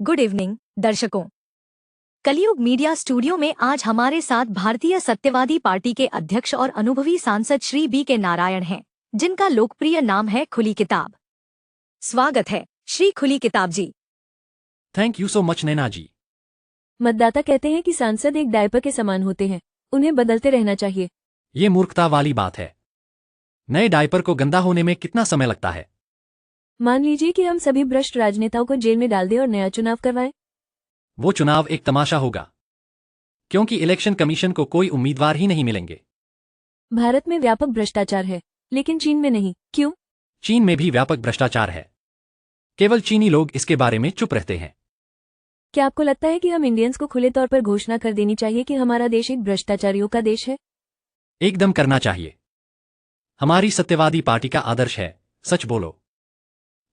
Good evening दर्शकों। कलयुग media studio में आज हमारे साथ भारतीय सत्यवादी पार्टी के अध्यक्ष और अनुभवी सांसद श्री बी के नारायण हैं, जिनका लोकप्रिय नाम है खुली किताब। स्वागत है श्री खुली किताब जी। थैंक यू सो मच नैना जी। मतदाता कहते हैं कि सांसद एक डायपर के समान होते हैं, उन्हें बदलते रहना चाहिए। ये मूर्खता वाली बात है। नए डायपर को गंदा होने में कितना समय लगता है? मान लीजिए कि हम सभी भ्रष्ट राजनेताओं को जेल में डाल दें और नया चुनाव करवाएं। वो चुनाव एक तमाशा होगा, क्योंकि इलेक्शन कमीशन को कोई उम्मीदवार ही नहीं मिलेंगे। भारत में व्यापक भ्रष्टाचार है, लेकिन चीन में नहीं, क्यों? चीन में भी व्यापक भ्रष्टाचार है, केवल चीनी लोग इसके बारे में चुप रहते हैं। क्या आपको लगता है कि हम इंडियंस को खुले तौर पर घोषणा कर देनी चाहिए कि हमारा देश एक भ्रष्टाचारियों का देश है? एकदम करना चाहिए। हमारी सत्यवादी पार्टी का आदर्श है, सच बोलो।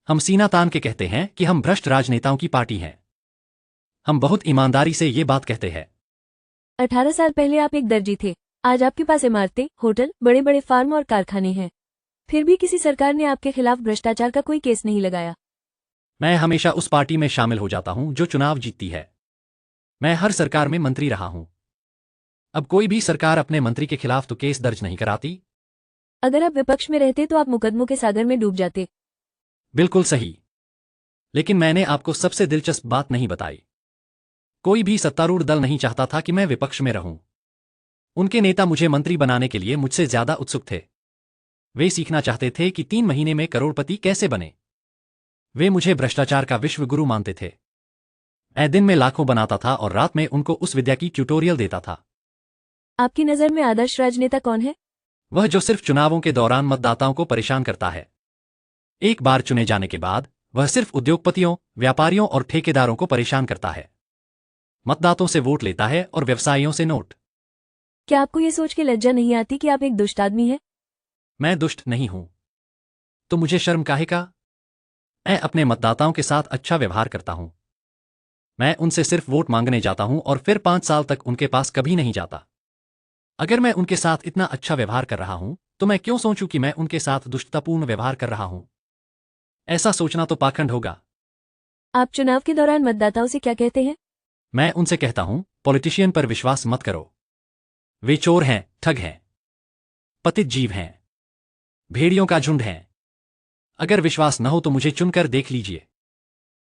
हम सीना तान के कहते हैं कि हम भ्रष्ट राजनेताओं की पार्टी हैं। हम बहुत ईमानदारी से ये बात कहते हैं। 18 साल पहले आप एक दर्जी थे, आज आपके पास इमारतें, होटल, बड़े बड़े फार्म और कारखाने हैं। फिर भी किसी सरकार ने आपके खिलाफ भ्रष्टाचार का कोई केस नहीं लगाया। मैं हमेशा उस पार्टी में शामिल हो जाता हूं जो चुनाव जीतती है। मैं हर सरकार में मंत्री रहा हूं। अब कोई भी सरकार अपने मंत्री के खिलाफ तो केस दर्ज नहीं कराती। अगर आप विपक्ष में रहते तो आप मुकदमों के सागर में डूब जाते। बिल्कुल सही। लेकिन मैंने आपको सबसे दिलचस्प बात नहीं बताई। कोई भी सत्तारूढ़ दल नहीं चाहता था कि मैं विपक्ष में रहूं। उनके नेता मुझे मंत्री बनाने के लिए मुझसे ज्यादा उत्सुक थे। वे सीखना चाहते थे कि 3 महीने में करोड़पति कैसे बने। वे मुझे भ्रष्टाचार का विश्व गुरु मानते थे। मैं दिन में लाखों बनाता था और रात में उनको उस विद्या की ट्यूटोरियल देता था। आपकी नज़र में आदर्श राजनेता कौन है? वह जो सिर्फ चुनावों के दौरान मतदाताओं को परेशान करता है। एक बार चुने जाने के बाद वह सिर्फ उद्योगपतियों, व्यापारियों और ठेकेदारों को परेशान करता है। मतदाताओं से वोट लेता है और व्यवसायियों से नोट। क्या आपको ये सोच के लज्जा नहीं आती कि आप एक दुष्ट आदमी हैं? मैं दुष्ट नहीं हूं, तो मुझे शर्म काहे का? मैं अपने मतदाताओं के साथ अच्छा व्यवहार करता हूं। मैं उनसे सिर्फ वोट मांगने जाता हूं और फिर 5 साल तक उनके पास कभी नहीं जाता। अगर मैं उनके साथ इतना अच्छा व्यवहार कर रहा हूं तो मैं क्यों सोचूं कि मैं उनके साथ दुष्टतापूर्ण व्यवहार कर रहा हूं? ऐसा सोचना तो पाखंड होगा। आप चुनाव के दौरान मतदाताओं से क्या कहते हैं? मैं उनसे कहता हूं, पॉलिटिशियन पर विश्वास मत करो। वे चोर हैं, ठग हैं, पतित जीव हैं, भेड़ियों का झुंड हैं। अगर विश्वास न हो तो मुझे चुनकर देख लीजिए।